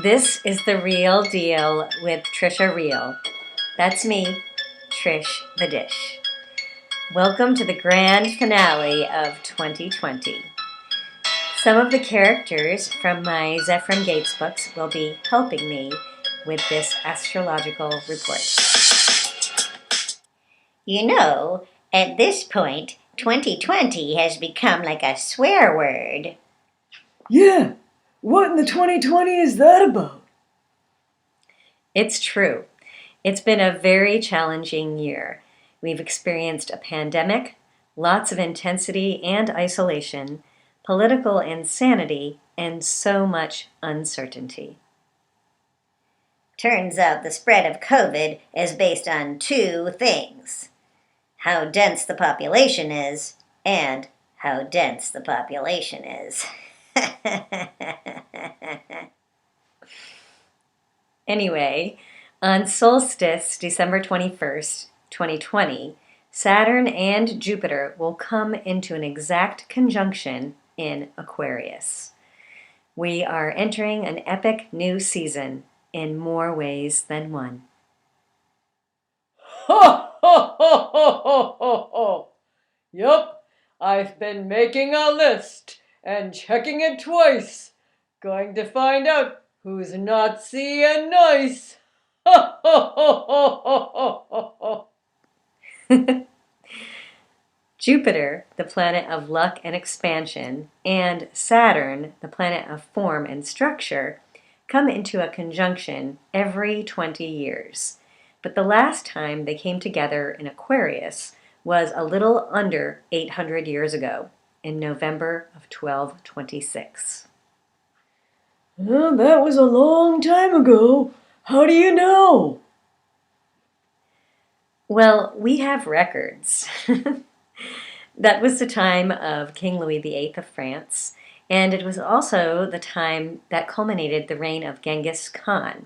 This is the real deal with Tricia Riel. That's me, Trish the Dish. Welcome to the grand finale of 2020. Some of the characters from my Zephram Gates books will be helping me with this astrological report. You know, at this point, 2020 has become like a swear word. Yeah, what in the 2020 is that about? It's true. It's been a very challenging year. We've experienced a pandemic, lots of intensity and isolation, political insanity, and so much uncertainty. Turns out the spread of COVID is based on two things: how dense the population is, and how dense the population is. Anyway, on Solstice, December 21st, 2020, Saturn and Jupiter will come into an exact conjunction in Aquarius. We are entering an epic new season in more ways than one. Ho, ho, ho, ho, ho, ho, ho. Yup, I've been making a list and checking it twice. Going to find out who's Nazi and nice. Ho, ho, ho, ho, ho, ho, ho. Jupiter, the planet of luck and expansion, and Saturn, the planet of form and structure, come into a conjunction every 20 years. But the last time they came together in Aquarius was a little under 800 years ago, in November of 1226. Well, that was a long time ago. How do you know? Well, we have records. That was the time of King Louis VIII of France, and it was also the time that culminated the reign of Genghis Khan,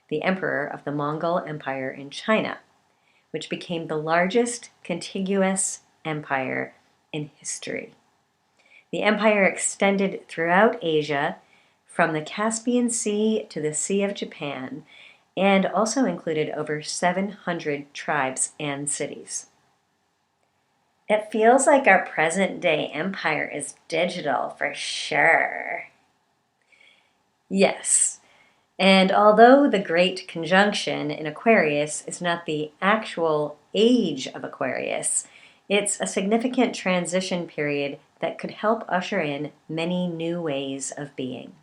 the emperor of the Mongol Empire in China, which became the largest contiguous empire in history. The empire extended throughout Asia, from the Caspian Sea to the Sea of Japan, and also included over 700 tribes and cities. It feels like our present-day empire is digital for sure. Yes, and although the Great Conjunction in Aquarius is not the actual age of Aquarius, it's a significant transition period that could help usher in many new ways of being.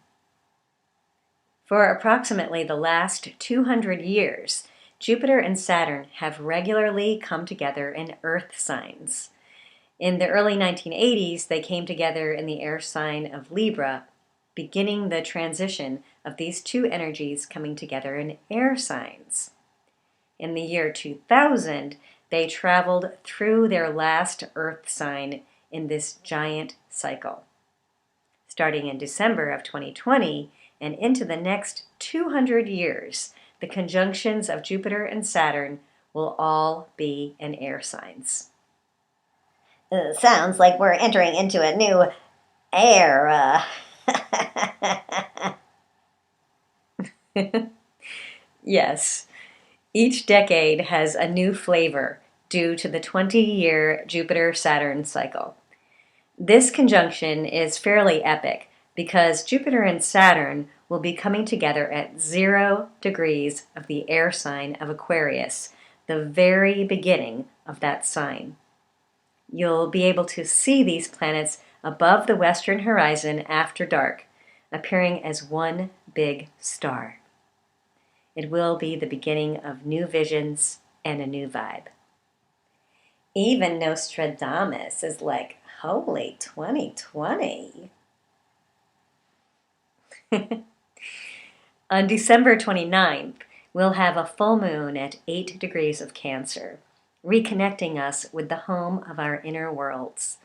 For approximately the last 200 years, Jupiter and Saturn have regularly come together in Earth signs. In the early 1980s, they came together in the air sign of Libra, beginning the transition of these two energies coming together in air signs. In the year 2000, they traveled through their last Earth sign in this giant cycle. Starting in December of 2020 and into the next 200 years, the conjunctions of Jupiter and Saturn will all be in air signs. Sounds like we're entering into a new era. Yes, each decade has a new flavor due to the 20-year Jupiter-Saturn cycle. This conjunction is fairly epic because Jupiter and Saturn will be coming together at 0 degrees of the air sign of Aquarius, the very beginning of that sign. You'll be able to see these planets above the western horizon after dark, appearing as one big star. It will be the beginning of new visions and a new vibe. Even Nostradamus is like, holy 2020. On December 29th, we'll have a full moon at 8 degrees of Cancer, reconnecting us with the home of our inner worlds.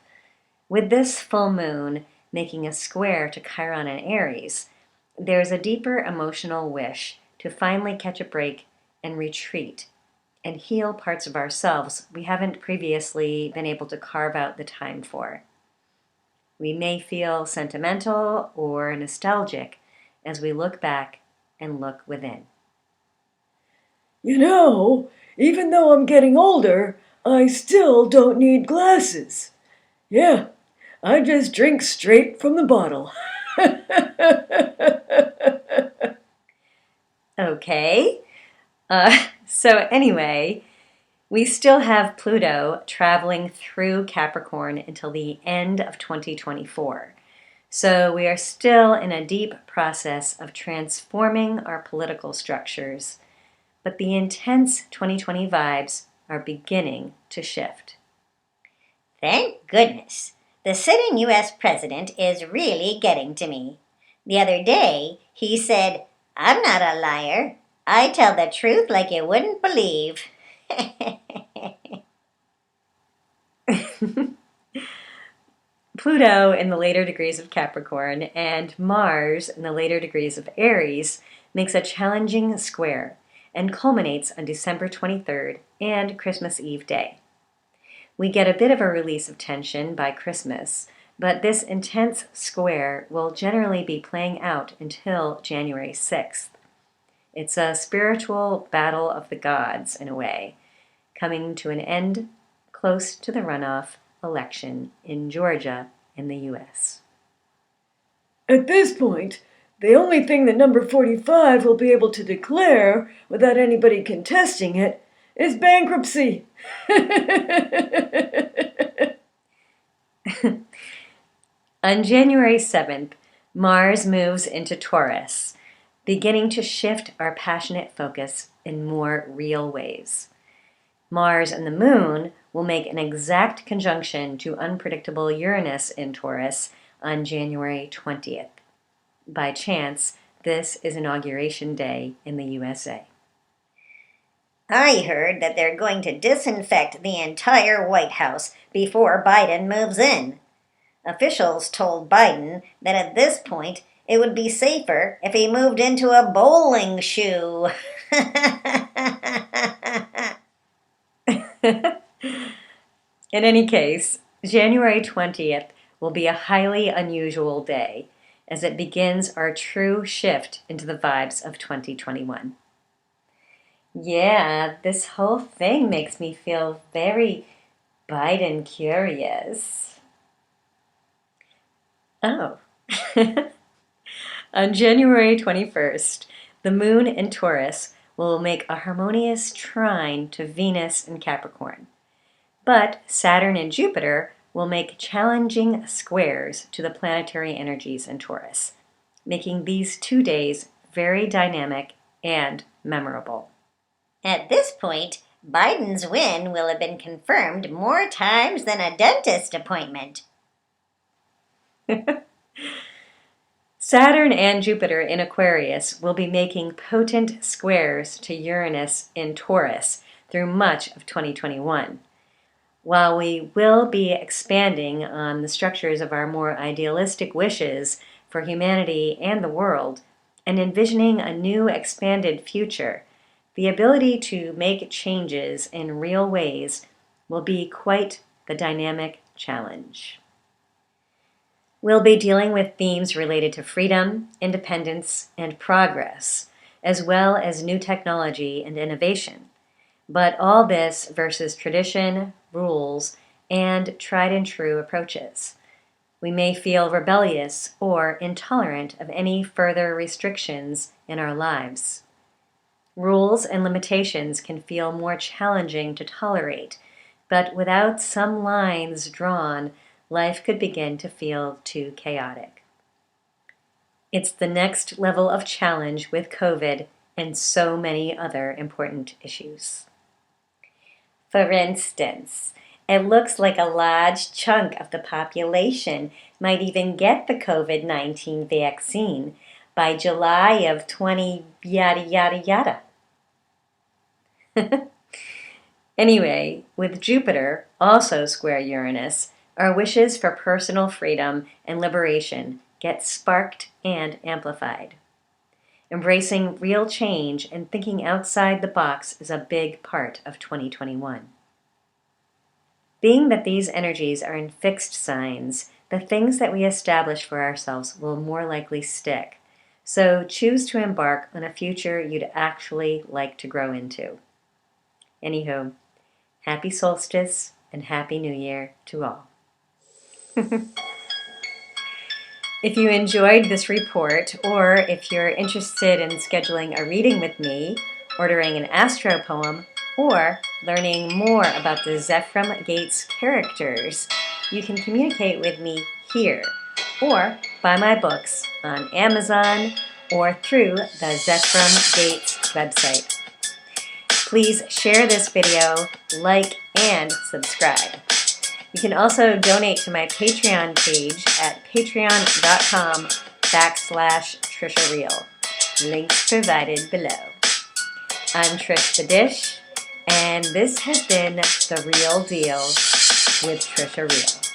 With this full moon making a square to Chiron and Aries, there's a deeper emotional wish to finally catch a break and retreat and heal parts of ourselves we haven't previously been able to carve out the time for. We may feel sentimental or nostalgic as we look back and look within. You know, even though I'm getting older, I still don't need glasses. Yeah, I just drink straight from the bottle. Okay. So anyway, we still have Pluto traveling through Capricorn until the end of 2024. So we are still in a deep process of transforming our political structures, but the intense 2020 vibes are beginning to shift. Thank goodness. The sitting U.S. president is really getting to me. The other day, he said, "I'm not a liar. I tell the truth like you wouldn't believe." Pluto in the later degrees of Capricorn and Mars in the later degrees of Aries makes a challenging square and culminates on December 23rd and Christmas Eve Day. We get a bit of a release of tension by Christmas, but this intense square will generally be playing out until January 6th. It's a spiritual battle of the gods, in a way, coming to an end close to the runoff election in Georgia in the U.S. At this point, the only thing that number 45 will be able to declare without anybody contesting it is bankruptcy. On January 7th, Mars moves into Taurus, beginning to shift our passionate focus in more real ways. Mars and the Moon will make an exact conjunction to unpredictable Uranus in Taurus on January 20th. By chance, this is Inauguration Day in the USA. I heard that they're going to disinfect the entire White House before Biden moves in. Officials told Biden that at this point it would be safer if he moved into a bowling shoe. In any case, January 20th will be a highly unusual day as it begins our true shift into the vibes of 2021. Yeah, this whole thing makes me feel very Biden curious. Oh. On January 21st, the moon in Taurus will make a harmonious trine to Venus in Capricorn. But Saturn and Jupiter will make challenging squares to the planetary energies in Taurus, making these 2 days very dynamic and memorable. At this point, Biden's win will have been confirmed more times than a dentist appointment. Saturn and Jupiter in Aquarius will be making potent squares to Uranus in Taurus through much of 2021. While we will be expanding on the structures of our more idealistic wishes for humanity and the world, and envisioning a new expanded future, the ability to make changes in real ways will be quite the dynamic challenge. We'll be dealing with themes related to freedom, independence, and progress, as well as new technology and innovation. But all this versus tradition, rules, and tried and true approaches. We may feel rebellious or intolerant of any further restrictions in our lives. Rules and limitations can feel more challenging to tolerate, but without some lines drawn, life could begin to feel too chaotic. It's the next level of challenge with COVID and so many other important issues. For instance, it looks like a large chunk of the population might even get the COVID-19 vaccine by July of 20 yada yada yada. Anyway, with Jupiter also square Uranus, our wishes for personal freedom and liberation get sparked and amplified. Embracing real change and thinking outside the box is a big part of 2021. Being that these energies are in fixed signs, the things that we establish for ourselves will more likely stick. So choose to embark on a future you'd actually like to grow into. Anywho, happy solstice and happy new year to all. If you enjoyed this report, or if you're interested in scheduling a reading with me, ordering an astro poem, or learning more about the Zephram Gates characters, you can communicate with me here, or buy my books on Amazon or through the Zephram Gates website. Please share this video, like, and subscribe. You can also donate to my Patreon page at patreon.com/Tricia Riel. Links provided below. I'm Trish the Dish, and this has been The Real Deal with Tricia Riel.